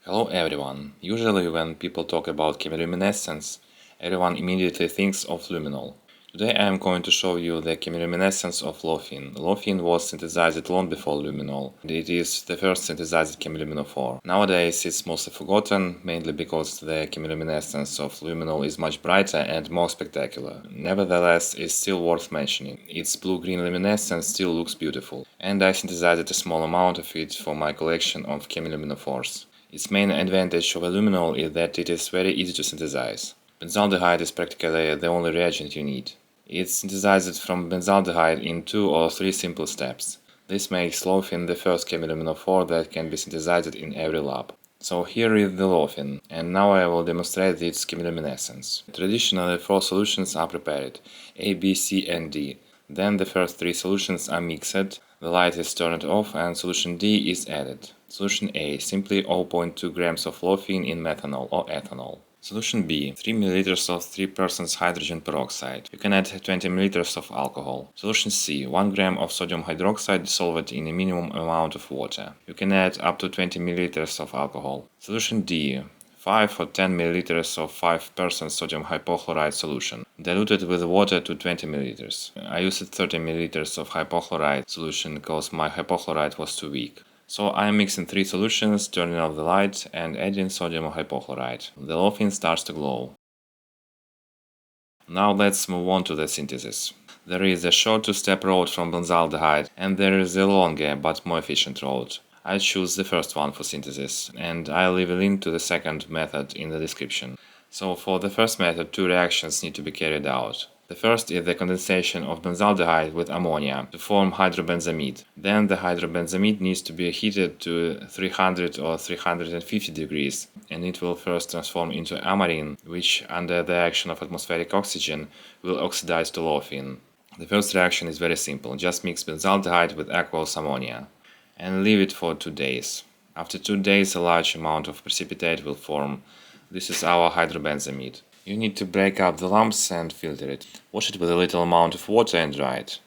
Hello everyone. Usually when people talk about chemilumnescence, everyone immediately thinks of luminol. Today I am going to show you the chemilumnescence of Lophine. Lophine was synthesized long before luminol, and it is the first synthesized chemiluminophore. Nowadays it's mostly forgotten, mainly because the chemilumnescence of luminol is much brighter and more spectacular. Nevertheless, it's still worth mentioning. Its blue-green luminescence still looks beautiful, and I synthesized a small amount of it for my collection of chemiluminophores. Its main advantage over luminol is that it is very easy to synthesize. Benzaldehyde is practically the only reagent you need. It's synthesized from benzaldehyde in 2 or 3 simple steps. This makes Lophine the first chemiluminophore that can be synthesized in every lab. So here is the Lophine, and now I will demonstrate its chemilumnescence. Traditionally 4 solutions are prepared, A, B, C and D. Then the first 3 solutions are mixed, the light is turned off and solution D is added. Solution A, simply 0.2 grams of Lophine in methanol or ethanol. Solution B, 3 ml of 3% hydrogen peroxide. You can add 20 ml of alcohol. Solution C, 1 gram of sodium hydroxide dissolved in a minimum amount of water. You can add up to 20 ml of alcohol. Solution D, 5 or 10 ml of 5% sodium hypochlorite solution, diluted with water to 20 ml. I used 30 ml of hypochlorite solution because my hypochlorite was too weak. So I am mixing 3 solutions, turning off the light and adding sodium hypochlorite. The Lophine starts to glow. Now let's move on to the synthesis. There is a short 2-step road from benzaldehyde and there is a longer but more efficient road. I choose the first one for synthesis, and I'll leave a link to the second method in the description. So for the first method, 2 reactions need to be carried out. The first is the condensation of benzaldehyde with ammonia to form hydrobenzamide. Then the hydrobenzamide needs to be heated to 300 or 350 degrees, and it will first transform into amarine, which under the action of atmospheric oxygen will oxidize to Lophine. The first reaction is very simple, just mix benzaldehyde with aqueous ammonia and leave it for 2 days. After 2 days a large amount of precipitate will form. This is our hydrobenzamide. You need to break up the lumps and filter it. Wash it with a little amount of water and dry it.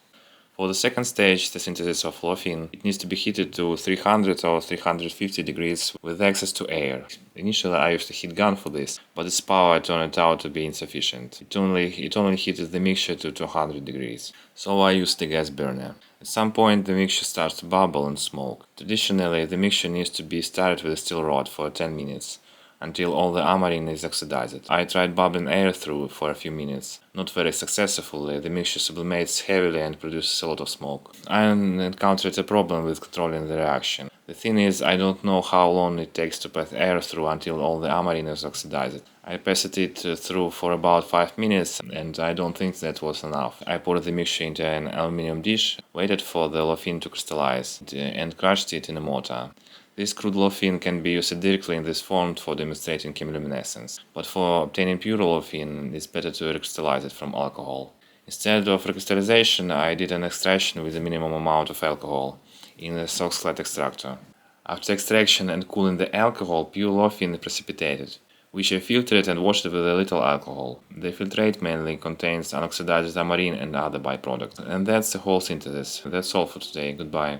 For the second stage, the synthesis of Lophine, it needs to be heated to 300 or 350 degrees with access to air. Initially I used a heat gun for this, but its power turned out to be insufficient. It only heated the mixture to 200 degrees. So I used the gas burner. At some point the mixture starts to bubble and smoke. Traditionally the mixture needs to be stirred with a steel rod for 10 minutes, until all the amarine is oxidized. I tried bubbling air through for a few minutes. Not very successfully, the mixture sublimates heavily and produces a lot of smoke. I encountered a problem with controlling the reaction. The thing is, I don't know how long it takes to pass air through until all the amarine is oxidized. I passed it through for about 5 minutes, and I don't think that was enough. I poured the mixture into an aluminum dish, waited for the Lophine to crystallize, and crushed it in a mortar. This crude Lophine can be used directly in this form for demonstrating chemilumnescence, but for obtaining pure Lophine, it's better to recrystallize it from alcohol. Instead of recrystallization, I did an extraction with a minimum amount of alcohol in a Soxhlet extractor. After extraction and cooling the alcohol, pure Lophine is precipitated, which I filtered and washed with a little alcohol. The filtrate mainly contains unoxidized amarine and other byproducts. And that's the whole synthesis. That's all for today. Goodbye.